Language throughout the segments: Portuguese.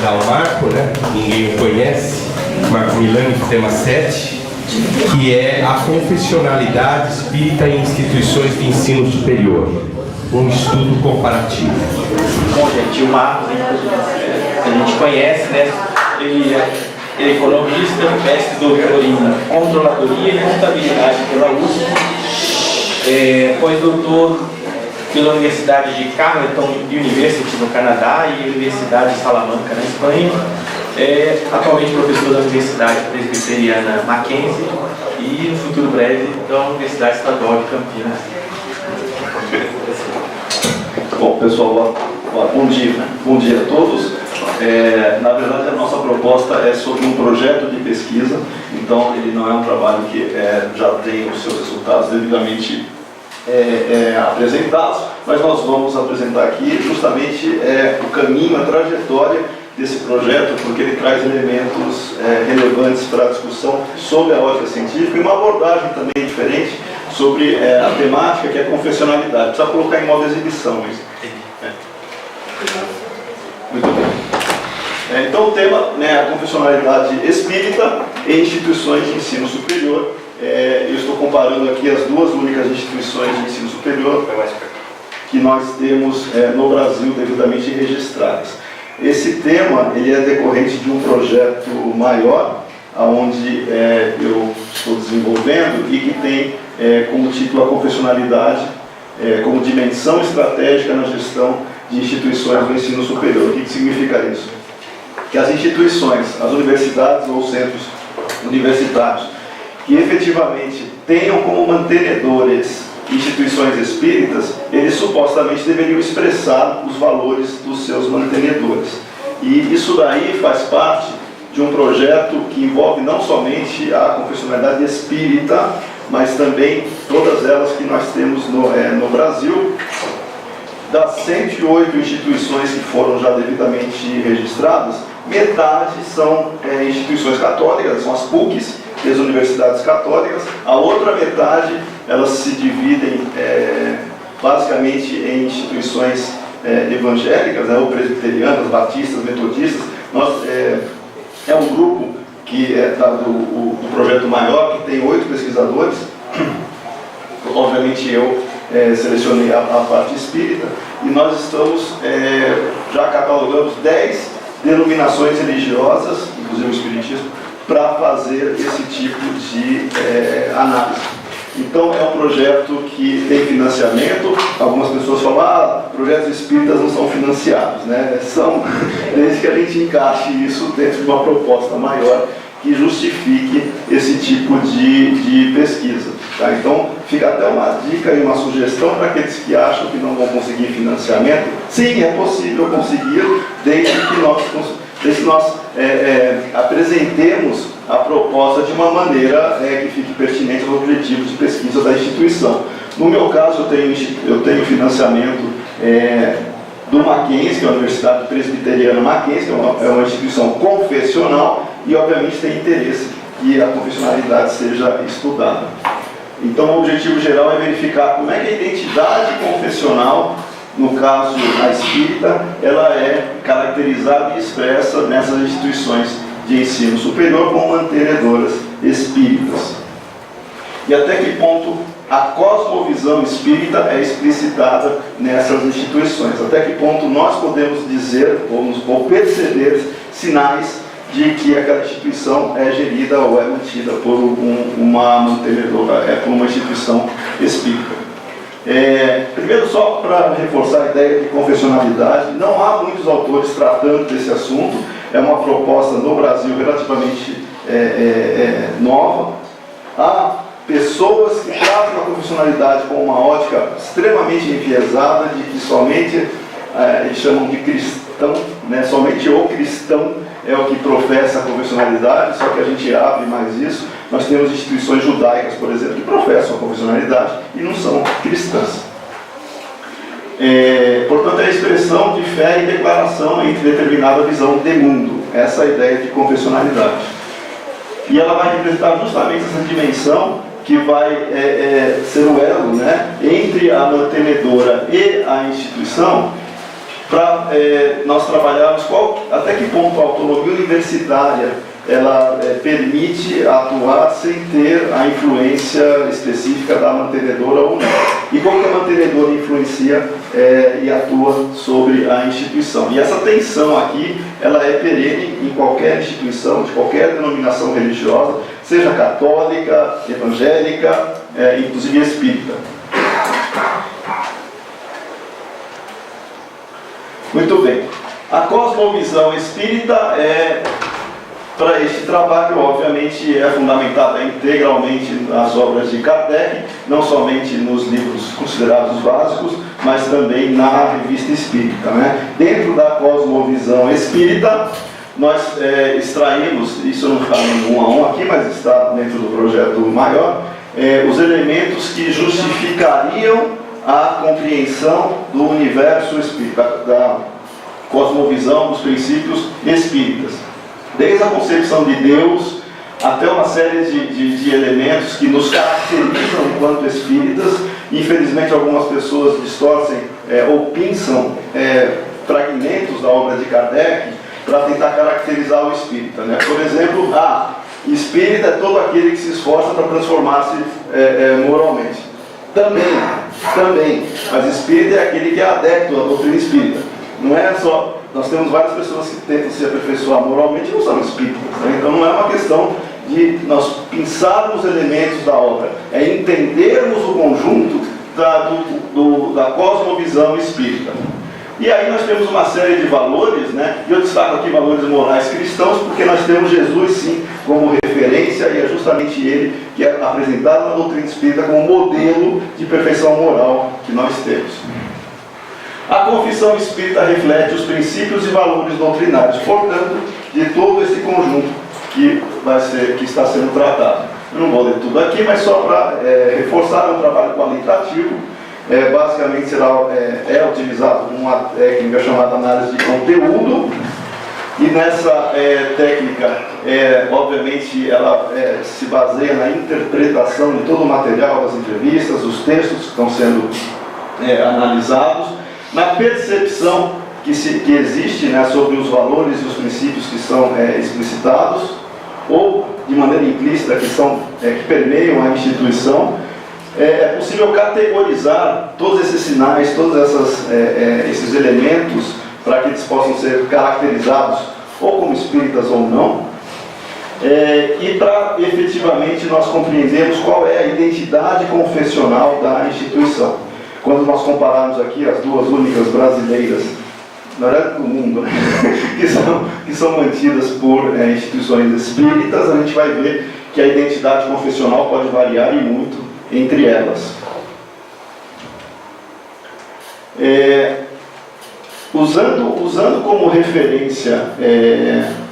dar um marco, né? Ninguém o conhece, Marco Milani, tema 7, que é a confessionalidade espírita em instituições de ensino superior, um estudo comparativo. Bom, gente, o Marcos, a gente conhece, né? Ele é economista, mestre doutor em controladoria e contabilidade pela USP, pós-doutor pela Universidade de Carleton University no Canadá e Universidade de Salamanca na Espanha. Atualmente professor da Universidade Presbiteriana Mackenzie e no futuro breve da Universidade Estadual de Campinas. Bom, pessoal, bom dia, né? Bom dia a todos. Na verdade, a nossa proposta é sobre um projeto de pesquisa, então ele não é um trabalho que já tem os seus resultados devidamente apresentados, mas nós vamos apresentar aqui justamente o caminho, a trajetória desse projeto, porque ele traz elementos relevantes para a discussão sobre a ótica científica e uma abordagem também diferente sobre a temática que é a confessionalidade. Precisa colocar em modo exibição isso. Muito bem. Então o tema, né, a confessionalidade espírita em instituições de ensino superior. Eu estou comparando aqui as duas únicas instituições de ensino superior que nós temos no Brasil devidamente registradas. Esse tema ele é decorrente de um projeto maior, onde eu estou desenvolvendo e que tem como título a confessionalidade como dimensão estratégica na gestão de instituições do ensino superior. O que significa isso? Que as instituições, as universidades ou centros universitários, que efetivamente tenham como mantenedores instituições espíritas, eles supostamente deveriam expressar os valores dos seus mantenedores. E isso daí faz parte de um projeto que envolve não somente a confessionalidade espírita, mas também todas elas que nós temos no Brasil. Das 108 instituições que foram já devidamente registradas, metade são instituições católicas, são as PUCs, as universidades católicas. A outra metade, elas se dividem basicamente em instituições evangélicas, ou presbiterianas, batistas, metodistas. É um grupo que do projeto maior, que tem 8 pesquisadores. Obviamente eu selecionei a parte espírita, e nós estamos, já catalogamos 10 denominações religiosas, inclusive o espiritismo, para fazer esse tipo de análise. Então é um projeto que tem financiamento. Algumas pessoas falam, projetos espíritas não são financiados, né? São, desde que a gente encaixe isso dentro de uma proposta maior que justifique esse tipo de pesquisa. Tá? Então fica até uma dica e uma sugestão para aqueles que acham que não vão conseguir financiamento. Sim, é possível conseguir, desde que nós apresentemos a proposta de uma maneira que fique pertinente aos objetivos de pesquisa da instituição. No meu caso, eu tenho financiamento do Mackenzie, que é a Universidade Presbiteriana Mackenzie, que é uma instituição confessional, e obviamente tem interesse que a confessionalidade seja estudada. Então o objetivo geral é verificar como é que a identidade confessional, no caso a espírita, ela é caracterizada e expressa nessas instituições de ensino superior como mantenedoras espíritas. E até que ponto a cosmovisão espírita é explicitada nessas instituições. Até que ponto nós podemos dizer ou perceber sinais de que aquela instituição é gerida ou é mantida por uma mantenedora, por uma instituição espírita. Primeiro, só para reforçar a ideia de confessionalidade, não há muitos autores tratando desse assunto. É uma proposta no Brasil relativamente nova. Há pessoas que tratam a confessionalidade com uma ótica extremamente enviesada, de que somente, eles chamam de cristão, né? Somente o cristão é o que professa a confessionalidade, só que a gente abre mais isso. Nós temos instituições judaicas, por exemplo, que professam a confessionalidade e não são cristãs. Portanto, é a expressão de fé e declaração entre determinada visão de mundo. Essa é a ideia de confessionalidade. E ela vai representar justamente essa dimensão que vai ser o elo, né, entre a mantenedora e a instituição, para nós trabalharmos até que ponto a autonomia universitária ela permite atuar sem ter a influência específica da mantenedora ou não. E como que a mantenedora influencia e atua sobre a instituição. E essa tensão aqui, ela é perene em qualquer instituição, de qualquer denominação religiosa, seja católica, evangélica, inclusive espírita. Muito bem. A cosmovisão espírita para este trabalho, obviamente, é fundamentada integralmente nas obras de Kardec, não somente nos livros considerados básicos, mas também na Revista Espírita, né? Dentro da cosmovisão espírita, nós extraímos, isso não está no 1 a 1 aqui, mas está dentro do projeto maior, os elementos que justificariam a compreensão do universo espírita, da cosmovisão dos princípios espíritas. Desde a concepção de Deus até uma série de elementos que nos caracterizam enquanto espíritas. Infelizmente, algumas pessoas distorcem ou pinçam fragmentos da obra de Kardec para tentar caracterizar o espírita, né? Por exemplo, espírita é todo aquele que se esforça para transformar-se moralmente. Também, mas espírita é aquele que é adepto à doutrina espírita. Não é só... Nós temos várias pessoas que tentam se aperfeiçoar moralmente e não são espíritas, né? Então não é uma questão de nós pensarmos elementos da obra, é entendermos o conjunto da cosmovisão espírita. E aí nós temos uma série de valores, né? E eu destaco aqui valores morais cristãos, porque nós temos Jesus, sim, como referência, e é justamente ele que é apresentado na doutrina espírita como modelo de perfeição moral que nós temos. A confissão espírita reflete os princípios e valores doutrinários, portanto, de todo esse conjunto que está sendo tratado. Eu não vou ler tudo aqui, mas só para reforçar um trabalho qualitativo, basicamente é utilizado uma técnica chamada análise de conteúdo, e nessa técnica, obviamente, ela se baseia na interpretação de todo o material das entrevistas, os textos que estão sendo analisados, na percepção que existe, né, sobre os valores e os princípios que são explicitados, ou de maneira implícita que permeiam a instituição. É possível categorizar todos esses sinais, todos esses elementos, para que eles possam ser caracterizados ou como espíritas ou não, e para efetivamente nós compreendermos qual é a identidade confessional da instituição. Quando nós compararmos aqui as duas únicas brasileiras, na verdade do mundo, né, que são mantidas por instituições espíritas, a gente vai ver que a identidade confessional pode variar e muito entre elas. Usando como referência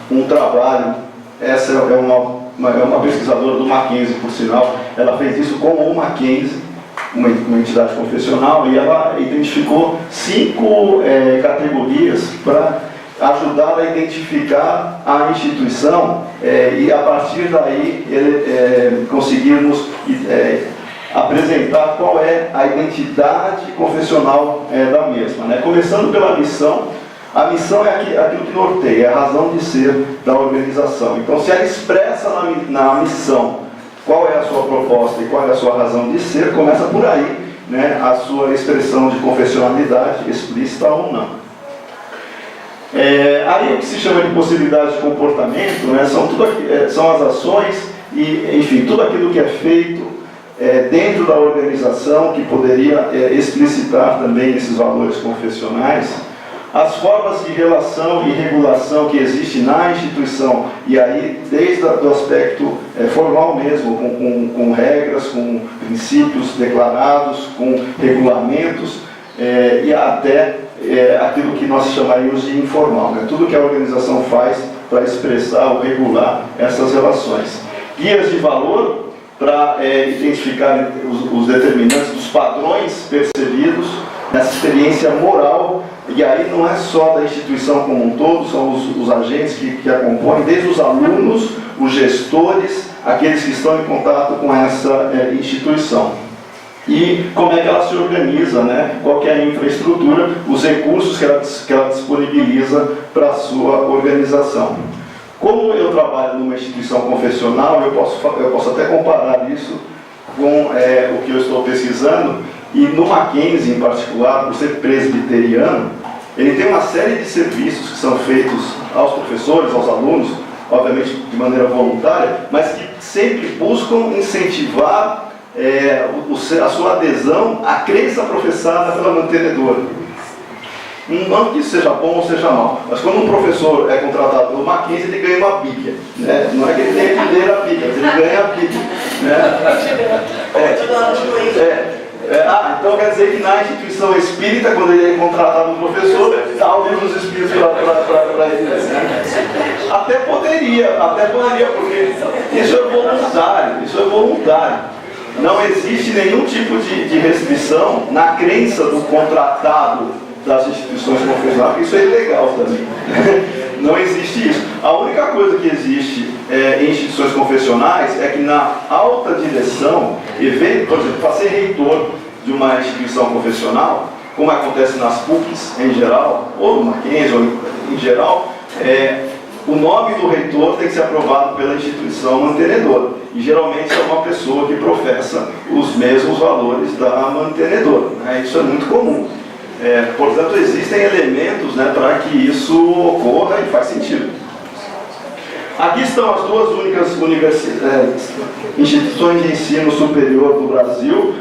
um trabalho, essa é uma pesquisadora do Mackenzie, por sinal, ela fez isso com o Mackenzie, uma entidade confessional, e ela identificou 5 categorias para ajudar a identificar a instituição e a partir daí conseguirmos apresentar qual é a identidade confessional da mesma, né? Começando pela missão. A missão é aquilo que norteia, é a razão de ser da organização. Então, se ela expressa na missão qual é a sua proposta e qual é a sua razão de ser, começa por aí, né, a sua expressão de confessionalidade, explícita ou não. Aí o que se chama de possibilidade de comportamento, né, são as ações e, enfim, tudo aquilo que é feito dentro da organização que poderia explicitar também esses valores confessionais. As formas de relação e regulação que existem na instituição, e aí desde o aspecto formal mesmo, com regras, com princípios declarados, com regulamentos, e até aquilo que nós chamaríamos de informal, né? Tudo que a organização faz para expressar ou regular essas relações. Guias de valor para identificar os determinantes dos padrões percebidos nessa experiência moral. E aí não é só da instituição como um todo, são os agentes que a compõem, desde os alunos, os gestores, aqueles que estão em contato com essa instituição. e como é que ela se organiza, né? Qual que é a infraestrutura, os recursos que ela disponibiliza para a sua organização. Como eu trabalho numa instituição confessional, eu posso até comparar isso com o que eu estou pesquisando, e no Mackenzie em particular, por ser presbiteriano, ele tem uma série de serviços que são feitos aos professores, aos alunos, obviamente de maneira voluntária, mas que sempre buscam incentivar a sua adesão à crença professada pela mantenedora. Não que isso seja bom ou seja mal, mas quando um professor é contratado pelo Mackenzie, ele ganha uma Bíblia, né? Não é que ele tenha que ler a Bíblia, ele ganha a Bíblia, né? Então quer dizer que na instituição espírita, quando ele é contratado como professor, dá o livro dos espíritos para ele, né? Até poderia, porque isso é voluntário. Não existe nenhum tipo de restrição na crença do contratado das instituições confessionais, porque isso é ilegal também. Não existe isso. A única coisa que existe em instituições confessionais é que na alta direção, por exemplo, para ser reitor de uma instituição confessional, como acontece nas PUCs em geral, ou no Mackenzie, ou em geral, o nome do reitor tem que ser aprovado pela instituição mantenedora. E geralmente é uma pessoa que professa os mesmos valores da mantenedora, né? Isso é muito comum. Portanto, existem elementos, né, para que isso ocorra e faz sentido. Aqui estão as duas únicas instituições de ensino superior do Brasil.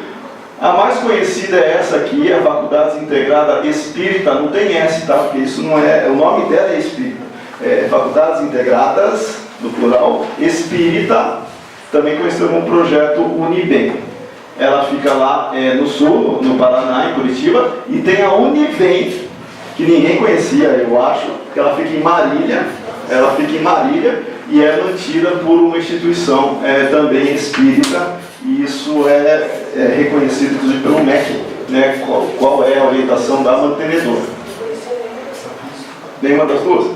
A mais conhecida é essa aqui, a Faculdade Integrada Espírita. Não tem S, tá? Porque isso não é... O nome dela é Espírita. Faculdades Integradas, no plural, Espírita, também conhecido como Projeto Unibem. Ela fica lá no sul, no Paraná, em Curitiba, e tem a Univem, que ninguém conhecia, eu acho, que ela fica em Marília. Ela fica em Marília e é mantida por uma instituição também espírita, e isso é reconhecido inclusive pelo MEC, né, qual é a orientação da mantenedora. Nenhuma das duas?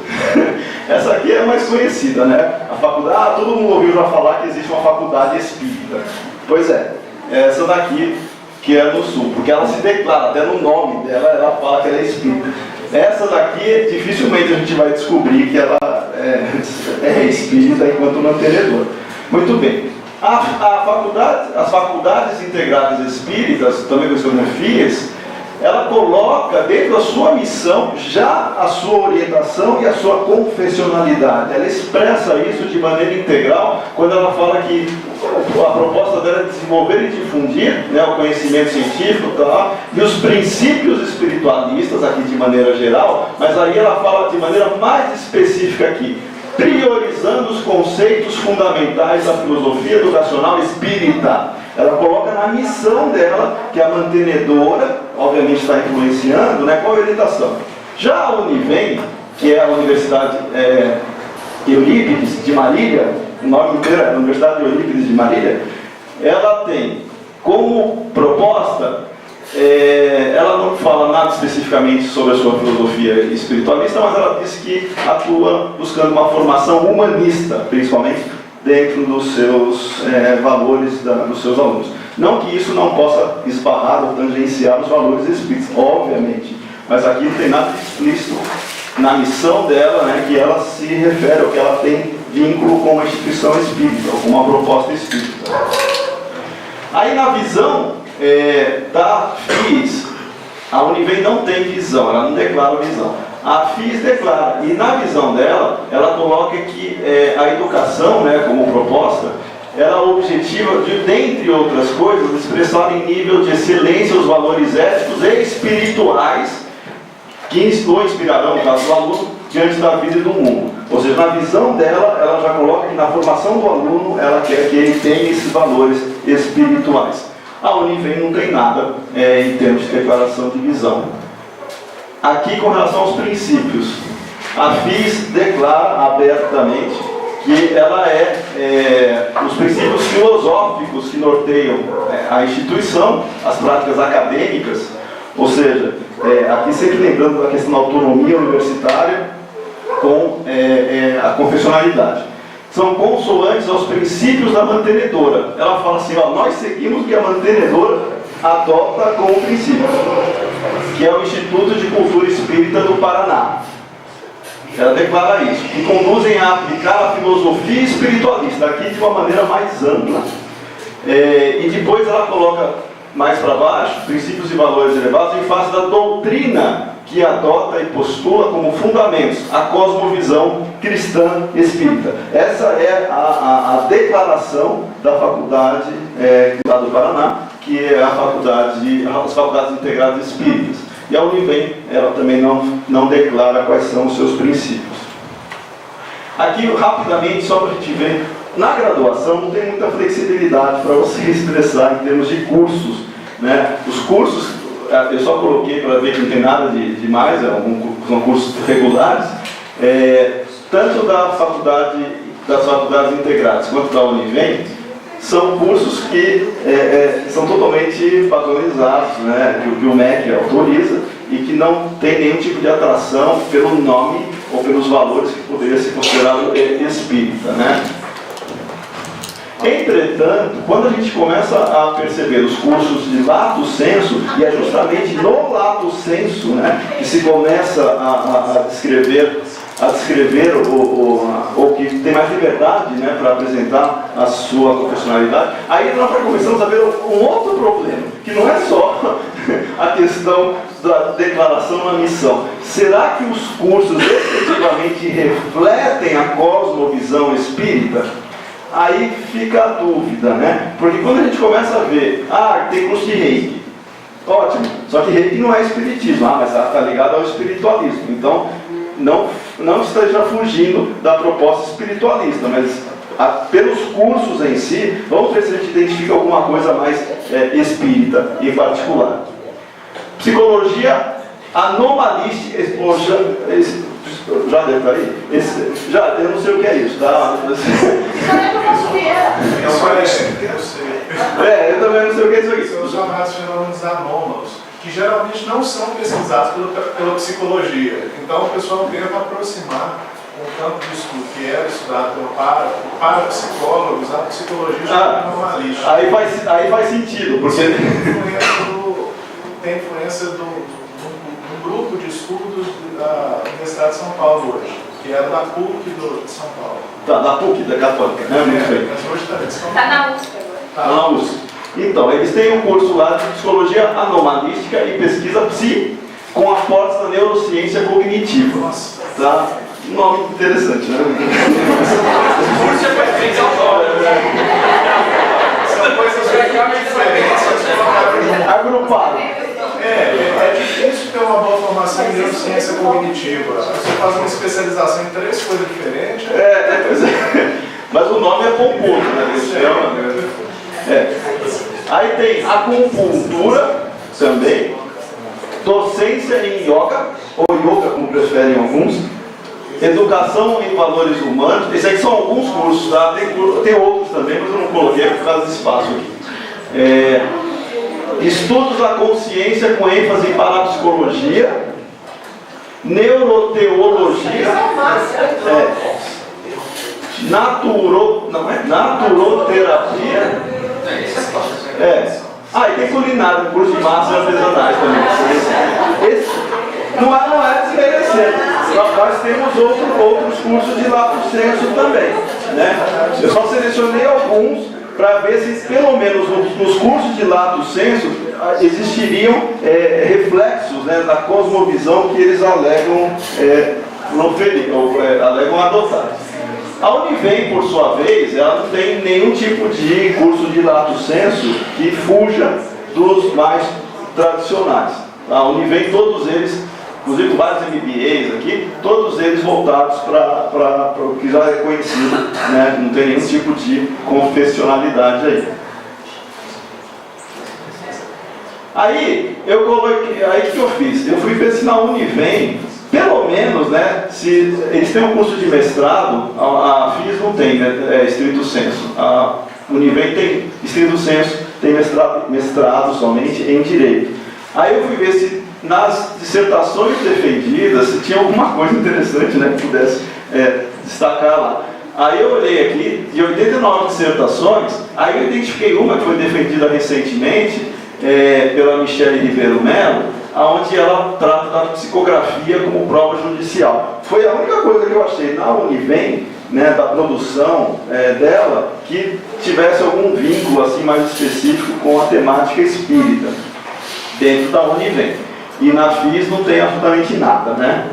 Essa aqui é a mais conhecida, né? A faculdade, todo mundo ouviu já falar que existe uma faculdade espírita. Pois é, essa daqui que é no sul, porque ela se declara, até no nome dela, ela fala que ela é espírita. Essa daqui, dificilmente a gente vai descobrir que ela é espírita enquanto mantenedora. Muito bem. As faculdades integradas espíritas, também conhecidas como FIES, ela coloca dentro da sua missão já a sua orientação e a sua confessionalidade. Ela expressa isso de maneira integral quando ela fala que a proposta dela é desenvolver e difundir, né, o conhecimento científico, tá, e os princípios espiritualistas aqui de maneira geral, mas aí ela fala de maneira mais específica aqui, priorizando os conceitos fundamentais da filosofia educacional espírita. Ela coloca na missão dela, que a mantenedora, obviamente está influenciando, né, qual a orientação. Já a Univem, que é a Universidade Eurípides de Marília, o nome inteiro é Universidade Eurípides de Marília, ela tem como proposta, ela não fala nada especificamente sobre a sua filosofia espiritualista, mas ela diz que atua buscando uma formação humanista, principalmente dentro dos seus valores dos seus alunos. Não que isso não possa esbarrar ou tangenciar os valores espíritas, obviamente, mas aqui não tem nada explícito na missão dela, né, que ela se refere, ou que ela tem vínculo com uma instituição espírita, ou com uma proposta espírita. Aí na visão da FIES, a Univem não tem visão, ela não declara visão. A FIES declara, e na visão dela, ela coloca que a educação, né, como proposta, ela objetiva de, dentre outras coisas, expressar em nível de excelência os valores éticos e espirituais que o inspirarão, no caso do aluno, diante da vida e do mundo. Ou seja, na visão dela, ela já coloca que na formação do aluno, ela quer que ele tenha esses valores espirituais. A Univem não tem nada em termos de declaração de visão. Aqui, com relação aos princípios, a FIES declara abertamente que ela os princípios filosóficos que norteiam a instituição, as práticas acadêmicas, ou seja, aqui sempre lembrando da questão da autonomia universitária com a confessionalidade. São consoantes aos princípios da mantenedora. Ela fala assim, nós seguimos o que a mantenedora adota como princípio, que é o Instituto de Cultura Espírita do Paraná. Ela declara isso, que conduzem a aplicar a filosofia espiritualista, aqui de uma maneira mais ampla. E depois ela coloca mais para baixo, princípios e valores elevados em face da doutrina que adota e postula como fundamentos a cosmovisão cristã espírita. Essa é a declaração da faculdade lá do Paraná, que é as faculdades integradas espíritas. E a Univem, ela também não declara quais são os seus princípios. Aqui, rapidamente, só para a gente ver, na graduação não tem muita flexibilidade para você expressar em termos de cursos, né? Os cursos, eu só coloquei para ver que não tem nada de mais, são cursos regulares, tanto das faculdades integradas quanto da Univem, são cursos que são totalmente padronizados, né, que o MEC autoriza e que não tem nenhum tipo de atração pelo nome ou pelos valores que poderia ser considerado espírita, né? Entretanto, quando a gente começa a perceber os cursos de lato sensu, e é justamente no lato sensu, né, que se começa a descrever ou que tem mais liberdade, né, para apresentar a sua profissionalidade, aí nós começamos a ver um outro problema, que não é só a questão da declaração na missão. Será que os cursos efetivamente refletem a cosmovisão espírita? Aí fica a dúvida, né? Porque quando a gente começa a ver, tem curso de Reiki, ótimo, só que Reiki não é espiritismo, mas está ligado ao espiritualismo, então não esteja fugindo da proposta espiritualista, mas pelos cursos em si, vamos ver se a gente identifica alguma coisa mais espírita em particular. Psicologia anomalística, já deve estar aí? Eu não sei o que é isso, tá? Eu também não sei o que é isso aqui. São os chamados fenômenos anômalos, que geralmente não são pesquisados pela psicologia. Então o pessoal tenta aproximar um campo de estudo que era estudado para psicólogos, a psicologia já anomalística. Aí faz sentido, porque tem influência do grupo de estudos da Universidade de São Paulo hoje, que era da PUC de São Paulo. Tá, da PUC, da Católica, né? Muito bem. Mas hoje está de São Paulo. Está na USP agora. Tá na USP. Então, eles têm um curso lá de psicologia anomalística e pesquisa com aportes da neurociência cognitiva. Nossa. Tá? Um nome interessante, né? Curso é para frente São coisas diferentes. Agrupado. É difícil ter uma boa formação em neurociência cognitiva. Você faz uma especialização em 3 coisas diferentes. Pois é. Mas o nome é pomposo, né? Aí tem acupuntura também, docência em yoga, ou yoga como preferem alguns, educação em valores humanos. Esses aqui são alguns cursos, tá? Tem outros também, mas eu não coloquei por causa do espaço aqui. Estudos da consciência com ênfase em parapsicologia, neuroteologia, naturoterapia, e tem culinária, curso de massas artesanais também. Esse não é desmerecendo. Nós temos outros cursos de lato sensu também, né? Eu só selecionei alguns para ver se pelo menos nos cursos de lato sensu existiriam reflexos, né, da cosmovisão que eles alegam alegam adotar. A Univem, por sua vez, ela não tem nenhum tipo de curso de lato sensu que fuja dos mais tradicionais. A Univem, todos eles, inclusive vários MBAs aqui, todos eles voltados para o que já é conhecido, né? Não tem nenhum tipo de confessionalidade aí. Aí o que eu fiz? Eu fui ver se na Univem, pelo menos, né, se eles têm um curso de mestrado, a FIS não tem, né, estrito sensu. A Univem tem estrito sensu, tem mestrado somente em Direito. Aí eu fui ver se nas dissertações defendidas, se tinha alguma coisa interessante, né, que pudesse destacar lá. Aí eu olhei aqui, de 89 dissertações, aí eu identifiquei uma que foi defendida recentemente, pela Michele Ribeiro Melo, onde ela trata da psicografia como prova judicial. Foi a única coisa que eu achei na Univem, né, da produção dela, que tivesse algum vínculo assim, mais específico com a temática espírita, dentro da Univem. E na FIS não tem absolutamente nada, né?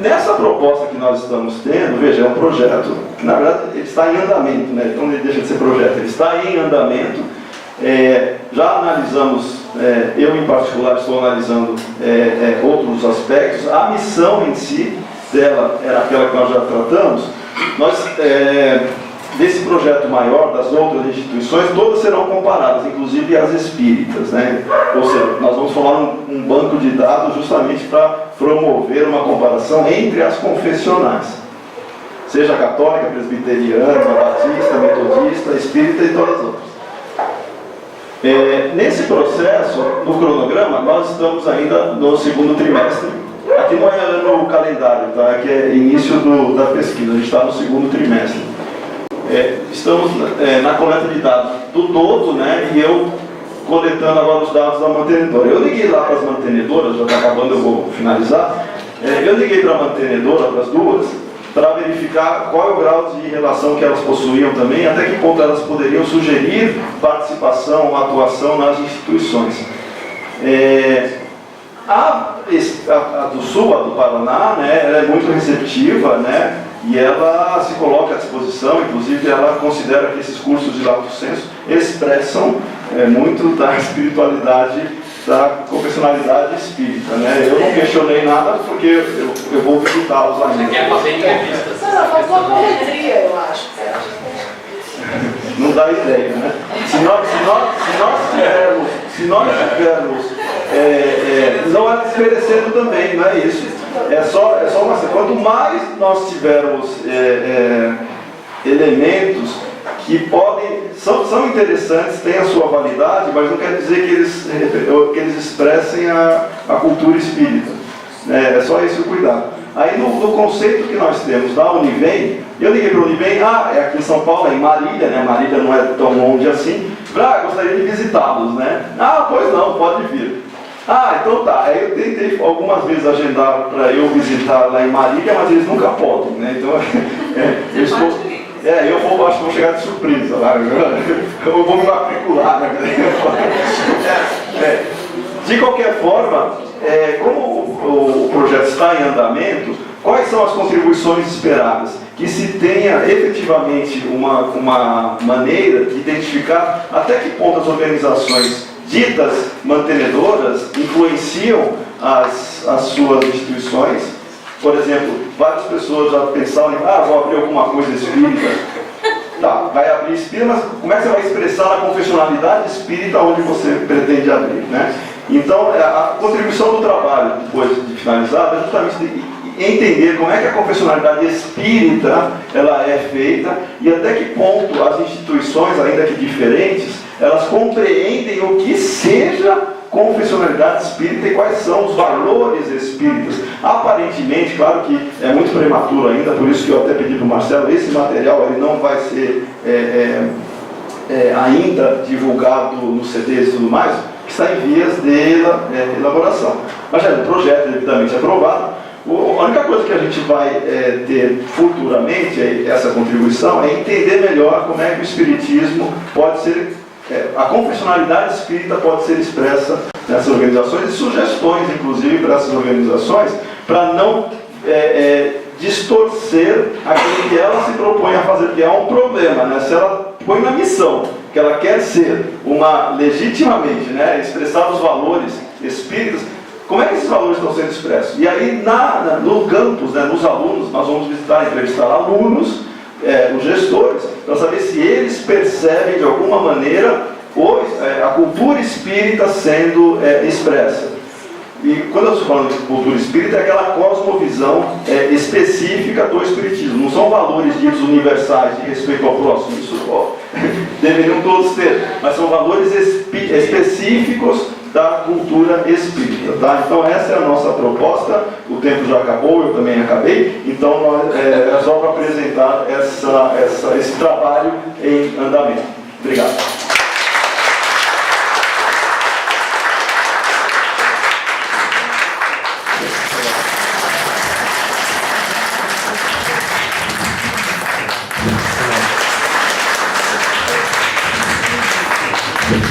Nessa proposta que nós estamos tendo, veja, é um projeto que na verdade ele está em andamento, né? Então ele deixa de ser projeto, ele está em andamento. Já analisamos, eu em particular estou analisando outros aspectos. A missão em si dela era aquela que nós já tratamos. Nós, desse projeto maior, das outras instituições, todas serão comparadas, inclusive as espíritas, né? Ou seja, nós vamos formar um banco de dados justamente para promover uma comparação entre as confessionais, seja católica, presbiteriana, batista, metodista, espírita e todas as outras. Nesse processo, no cronograma, nós estamos ainda no segundo trimestre. Aqui não é no calendário, tá? Aqui é início da pesquisa, a gente está no segundo trimestre. Estamos na coleta de dados do todo, né? E eu coletando agora os dados da mantenedora. Eu liguei lá para as mantenedoras, já está acabando, eu vou finalizar. Eu liguei para a mantenedora, para as duas, para verificar qual é o grau de relação que elas possuíam também, até que ponto elas poderiam sugerir participação, atuação nas instituições. A do Sul, a do Paraná, né, ela é muito receptiva, né, e ela se coloca à disposição, inclusive ela considera que esses cursos de lato senso expressam muito da espiritualidade, da confessionalidade espírita, né? Eu não questionei nada porque eu vou visitá-los ainda. Você quer fazer entrevistas? Não, faltou a corretria, eu acho. Não dá ideia, né? Se nós tivermos não é desmerecendo também, não é isso. É só uma. Quanto mais nós tivermos elementos que são interessantes, têm a sua validade, mas não quer dizer que eles expressem a cultura espírita. É só esse o cuidado. Aí no conceito que nós temos da Univem, eu liguei para a Univem, é aqui em São Paulo, é em Marília, né? Marília não é tão longe assim. Gostaria de visitá-los, né? Pois não, pode vir. Então tá. Aí eu tentei algumas vezes agendar para eu visitar lá em Marília, mas eles nunca podem, né? Então, eu estou... acho que vou chegar de surpresa lá. Eu vou me matricular, né? De qualquer forma, como o projeto está em andamento, quais são as contribuições esperadas? Que se tenha efetivamente uma maneira de identificar até que ponto as organizações ditas mantenedoras influenciam as suas instituições. Por exemplo, várias pessoas já pensaram vou abrir alguma coisa espírita. Tá, vai abrir espírita, mas como é que você vai expressar a confessionalidade espírita onde você pretende abrir, né? Então, a contribuição do trabalho, depois de finalizado, é justamente entender como é que a confessionalidade espírita ela é feita e até que ponto as instituições, ainda que diferentes, elas compreendem o que seja confessionalidade espírita e quais são os valores espíritas. Aparentemente, claro que é muito prematuro ainda, por isso que eu até pedi para o Marcelo, esse material ele não vai ser ainda divulgado nos CDs e tudo mais, que está em vias de elaboração. Mas já é um projeto devidamente aprovado. A única coisa que a gente vai ter futuramente, essa contribuição, é entender melhor como é que o espiritismo pode ser, a confessionalidade espírita pode ser expressa nessas organizações e sugestões, inclusive, para essas organizações, para não distorcer aquilo que ela se propõe a fazer, que é um problema, né? Se ela põe na missão que ela quer ser legitimamente, né, expressar os valores espíritas, como é que esses valores estão sendo expressos? E aí, no campus, né, nos alunos, nós vamos entrevistar alunos, os gestores, para saber se eles percebem de alguma maneira a cultura espírita sendo expressa. E quando eu estou falando de cultura espírita, é aquela cosmovisão específica do espiritismo. Não são valores ditos universais de respeito ao próximo, isso deveriam todos ter, mas são valores específicos da cultura espírita, tá? Então essa é a nossa proposta. O tempo já acabou, eu também acabei. Então é só para apresentar esse trabalho em andamento. Obrigado.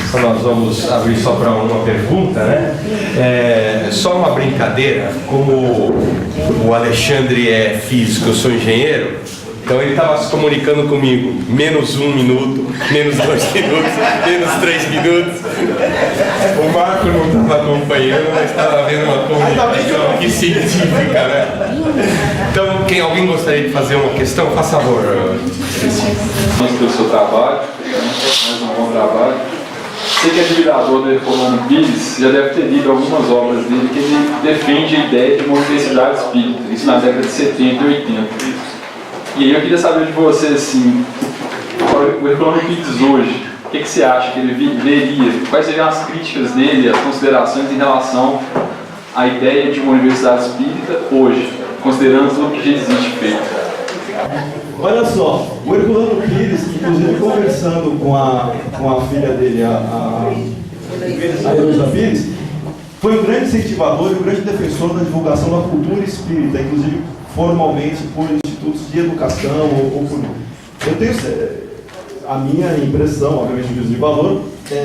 Então nós vamos abrir só para uma pergunta, né? Só uma brincadeira, como o Alexandre é físico, eu sou engenheiro, então ele estava se comunicando comigo, menos 1 minuto, menos 2 minutos, menos 3 minutos. O Marco não estava acompanhando, mas estava vendo uma comunicação aqui científica, né? Então, alguém gostaria de fazer uma questão? Faça favor. Pelo seu trabalho, mais um bom trabalho. Você que é admirador do Herculano Pires, já deve ter lido algumas obras dele que ele defende a ideia de uma universidade espírita, isso na década de 70 e 80. E aí eu queria saber de você, assim, o Herculano Pires hoje, o que você acha que ele veria? Quais seriam as críticas dele, as considerações em relação à ideia de uma universidade espírita hoje, considerando o que já existe feito? Olha só, o Herculano Pires, inclusive conversando com a filha dele, a Heloísa Pires, foi um grande incentivador e um grande defensor da divulgação da cultura espírita, inclusive formalmente por institutos de educação ou por... Eu tenho a minha impressão, obviamente um juízo de valor,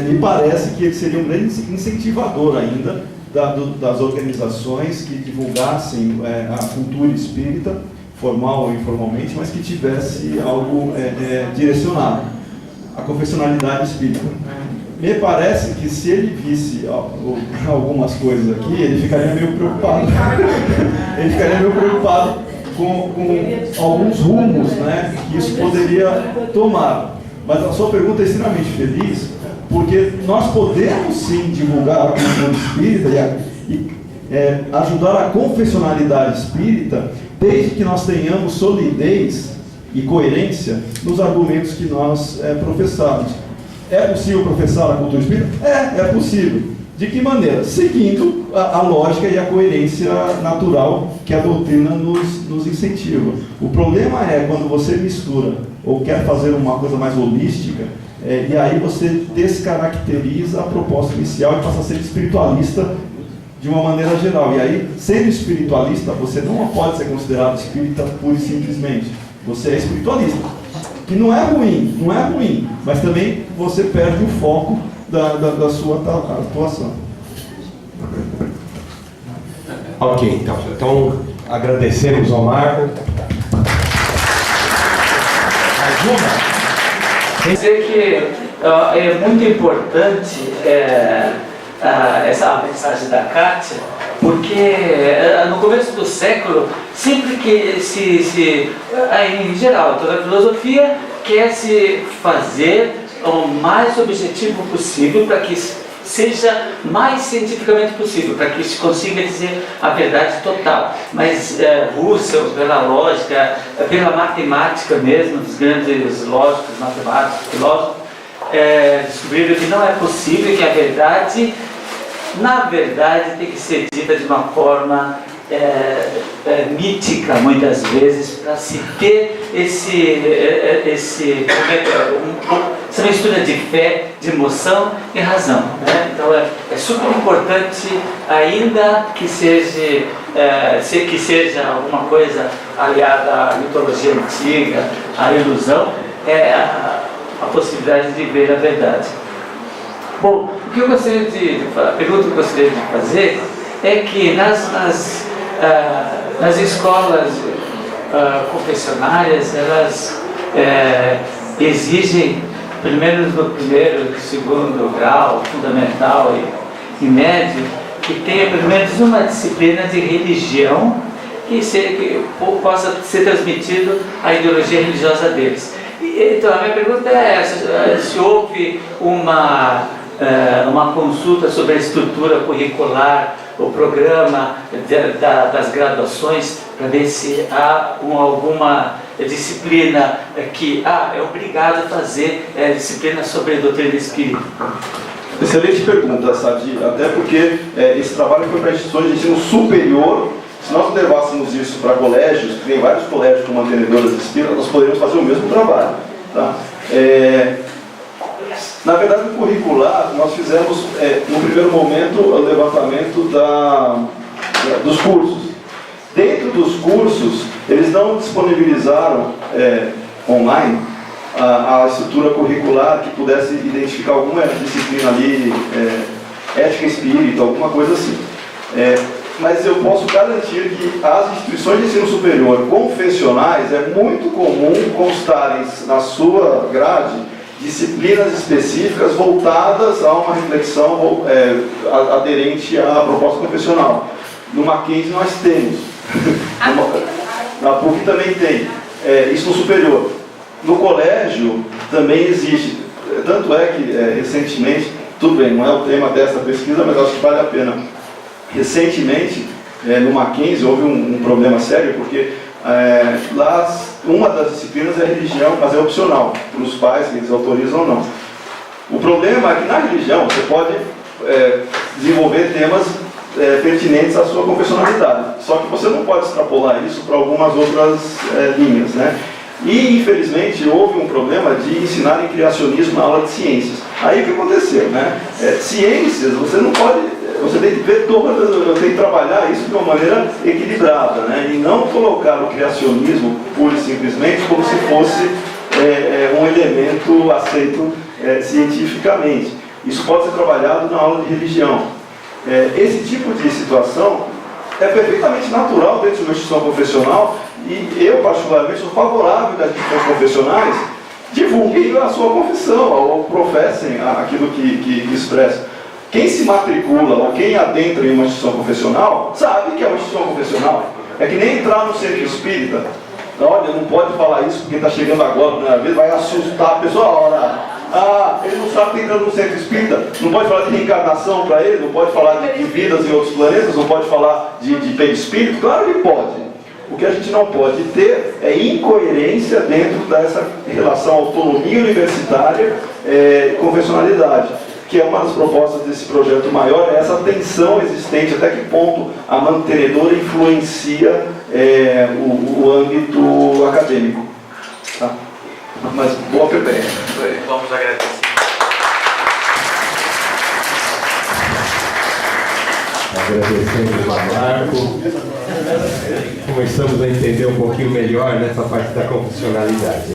me parece que ele seria um grande incentivador ainda das organizações que divulgassem a cultura espírita, formal ou informalmente, mas que tivesse algo direcionado à confessionalidade espírita. Me parece que se ele visse algumas coisas aqui, ele ficaria meio preocupado. Ele ficaria meio preocupado com alguns rumos, né, que isso poderia tomar. Mas a sua pergunta é extremamente feliz, porque nós podemos sim divulgar a cultura espírita e ajudar a confessionalidade espírita, desde que nós tenhamos solidez e coerência nos argumentos que nós professamos. É possível professar a cultura espírita? É possível. De que maneira? Seguindo a lógica e a coerência natural que a doutrina nos incentiva. O problema é quando você mistura ou quer fazer uma coisa mais holística, e aí você descaracteriza a proposta inicial e passa a ser espiritualista de uma maneira geral. E aí, sendo espiritualista, você não pode ser considerado espírita pura e simplesmente. Você é espiritualista. Que não é ruim, mas também você perde o foco da sua atuação. Ok, então agradecemos ao Marco. Mais uma? Dizer que é muito importante essa mensagem da Kátia, porque no começo do século, sempre que em geral, toda a filosofia quer se fazer o mais objetivo possível para que seja mais cientificamente possível, para que se consiga dizer a verdade total. Mas Russell, pela lógica, pela matemática mesmo, dos grandes lógicos, matemáticos, filósofos, descobriram que não é possível, que a verdade, na verdade, tem que ser dita de uma forma mítica, muitas vezes, para se ter essa mistura de fé, de emoção e razão, né? Então é super importante, ainda que seja alguma coisa aliada à mitologia antiga, à ilusão, a possibilidade de ver a verdade. Bom, o que eu gostaria a pergunta que eu gostaria de fazer é que nas escolas confessionárias, elas exigem, pelo menos no primeiro, segundo grau, fundamental e médio, que tenha pelo menos uma disciplina de religião que possa ser transmitido a ideologia religiosa deles. Então, a minha pergunta é essa: se houve uma consulta sobre a estrutura curricular, o programa das graduações, para ver se há alguma disciplina que é obrigado a fazer disciplina sobre a doutrina espírita. Excelente pergunta, Sadi, até porque esse trabalho foi para instituições de ensino superior. Se nós levássemos isso para colégios, que tem vários colégios com mantenedoras espíritas, nós poderíamos fazer o mesmo trabalho. Tá? Na verdade, no curricular, nós fizemos, no primeiro momento, o levantamento dos cursos. Dentro dos cursos, eles não disponibilizaram online a estrutura curricular que pudesse identificar alguma disciplina ali, ética espírita, alguma coisa assim. Mas eu posso garantir que as instituições de ensino superior confessionais é muito comum constarem na sua grade disciplinas específicas voltadas a uma reflexão aderente à proposta confessional. No Mackenzie nós temos, na PUC também tem, isso no superior. No colégio também existe, tanto é que recentemente, tudo bem, não é o tema dessa pesquisa, mas acho que vale a pena. Recentemente, no Mackenzie, houve um problema sério, porque lá uma das disciplinas é religião, mas é opcional, para os pais, se eles autorizam ou não. O problema é que na religião você pode desenvolver temas pertinentes à sua confessionalidade, só que você não pode extrapolar isso para algumas outras linhas, né? E, infelizmente, houve um problema de ensinar em criacionismo na aula de ciências. Aí o que aconteceu, né? Ciências, você não pode, você tem que ver todas, tem que trabalhar isso de uma maneira equilibrada, né? E não colocar o criacionismo, pura e simplesmente, como se fosse um elemento aceito cientificamente. Isso pode ser trabalhado na aula de religião. Esse tipo de situação é perfeitamente natural dentro de uma instituição confessional e eu, particularmente, sou favorável das instituições confessionais divulguem a sua confissão ou professem aquilo que expressam. Quem se matricula ou quem adentra em uma instituição confessional sabe que é uma instituição confessional. É que nem entrar no centro espírita. Olha, não pode falar isso porque está chegando agora, a primeira vez, vai assustar a pessoa. Ora, ele não sabe que está entrando no centro espírita, não pode falar de reencarnação para ele, não pode falar de vidas em outros planetas, não pode falar de perispírito. Claro que pode. O que a gente não pode ter é incoerência dentro dessa relação autonomia universitária e confessionalidade, que é uma das propostas desse projeto maior, é essa tensão existente, até que ponto a mantenedora influencia o âmbito acadêmico. Tá? Mas boa pergunta. Vamos agradecer. Agradecemos a Marco. Começamos a entender um pouquinho melhor nessa parte da confessionalidade.